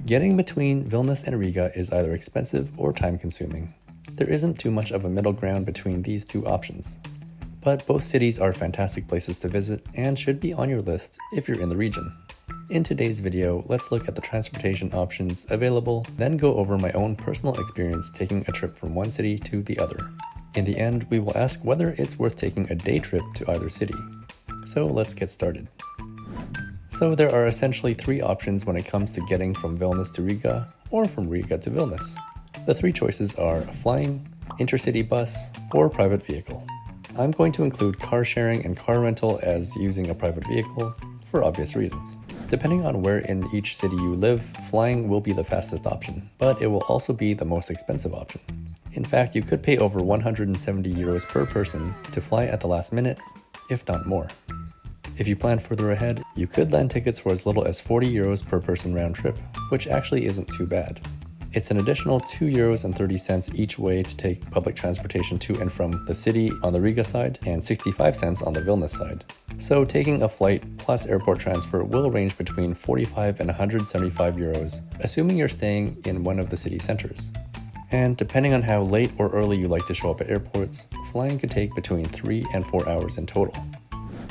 Getting between Vilnius and Riga is either expensive or time-consuming. There isn't too much of a middle ground between these two options. But both cities are fantastic places to visit and should be on your list if you're in the region. In today's video, let's look at the transportation options available, then go over my own personal experience taking a trip from one city to the other. In the end, we will ask whether it's worth taking a day trip to either city. So let's get started. So there are essentially three options when it comes to getting from Vilnius to Riga or from Riga to Vilnius. The three choices are flying, intercity bus, or private vehicle. I'm going to include car sharing and car rental as using a private vehicle for obvious reasons. Depending on where in each city you live, flying will be the fastest option, but it will also be the most expensive option. In fact, you could pay over 170 euros per person to fly at the last minute, if not more. If you plan further ahead, you could land tickets for as little as 40 euros per person round trip, which actually isn't too bad. It's an additional 2.30 euros each way to take public transportation to and from the city on the Riga side and 65 cents on the Vilnius side. So taking a flight plus airport transfer will range between 45 and 175 euros, assuming you're staying in one of the city centers. And depending on how late or early you like to show up at airports, flying could take between 3 and 4 hours in total.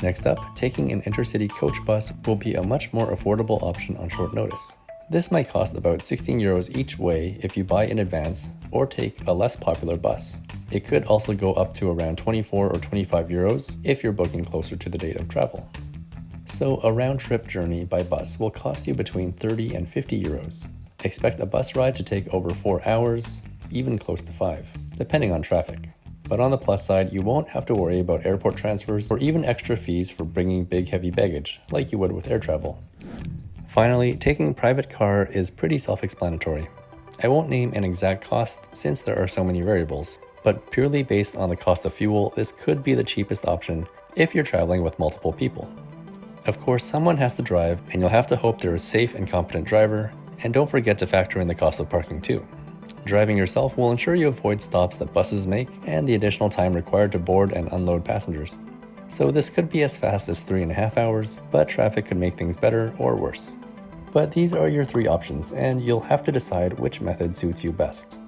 Next up, taking an intercity coach bus will be a much more affordable option on short notice. This might cost about 16 euros each way if you buy in advance or take a less popular bus. It could also go up to around 24 or 25 euros if you're booking closer to the date of travel. So a round-trip journey by bus will cost you between 30 and 50 euros. Expect a bus ride to take over 4 hours, even close to 5, depending on traffic. But on the plus side, you won't have to worry about airport transfers or even extra fees for bringing big heavy baggage, like you would with air travel. Finally, taking a private car is pretty self-explanatory. I won't name an exact cost since there are so many variables, but purely based on the cost of fuel, this could be the cheapest option if you're traveling with multiple people. Of course, someone has to drive, and you'll have to hope they're a safe and competent driver, and don't forget to factor in the cost of parking too. Driving yourself will ensure you avoid stops that buses make and the additional time required to board and unload passengers. So this could be as fast as 3.5 hours, but traffic could make things better or worse. But these are your three options, and you'll have to decide which method suits you best.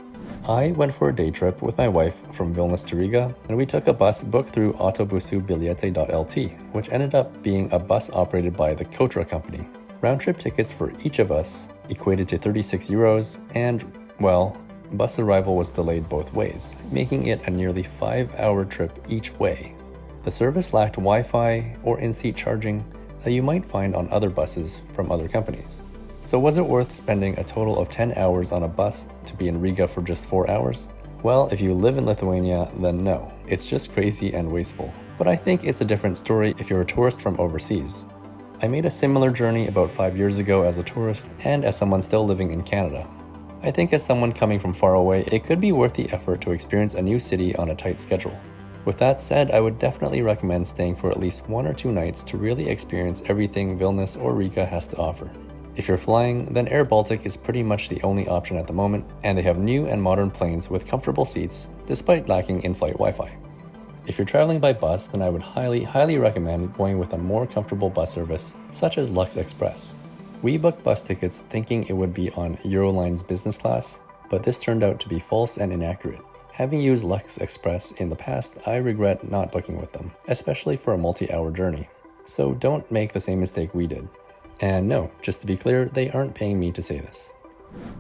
I went for a day trip with my wife from Vilnius to Riga, and we took a bus booked through autobusubiliete.lt, which ended up being a bus operated by the Kotra company. Round-trip tickets for each of us equated to 36 euros, and, well, bus arrival was delayed both ways, making it a nearly 5-hour trip each way. The service lacked Wi-Fi or in-seat charging that you might find on other buses from other companies. So was it worth spending a total of 10 hours on a bus to be in Riga for just 4 hours? Well, if you live in Lithuania, then no. It's just crazy and wasteful. But I think it's a different story if you're a tourist from overseas. I made a similar journey about 5 years ago as a tourist and as someone still living in Canada. I think as someone coming from far away, it could be worth the effort to experience a new city on a tight schedule. With that said, I would definitely recommend staying for at least 1 or 2 nights to really experience everything Vilnius or Riga has to offer. If you're flying, then Air Baltic is pretty much the only option at the moment, and they have new and modern planes with comfortable seats, despite lacking in-flight Wi-Fi. If you're traveling by bus, then I would highly recommend going with a more comfortable bus service, such as Lux Express. We booked bus tickets thinking it would be on Euroline's business class, but this turned out to be false and inaccurate. Having used Lux Express in the past, I regret not booking with them, especially for a multi-hour journey. So don't make the same mistake we did. And no, just to be clear, they aren't paying me to say this.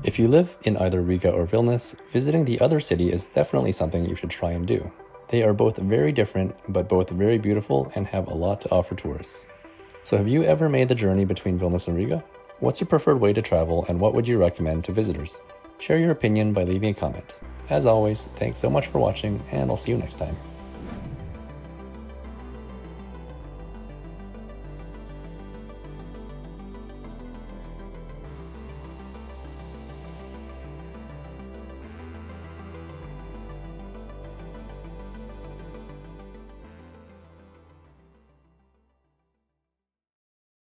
If you live in either Riga or Vilnius, visiting the other city is definitely something you should try and do. They are both very different, but both very beautiful and have a lot to offer tourists. So have you ever made the journey between Vilnius and Riga? What's your preferred way to travel, and what would you recommend to visitors? Share your opinion by leaving a comment. As always, thanks so much for watching, and I'll see you next time.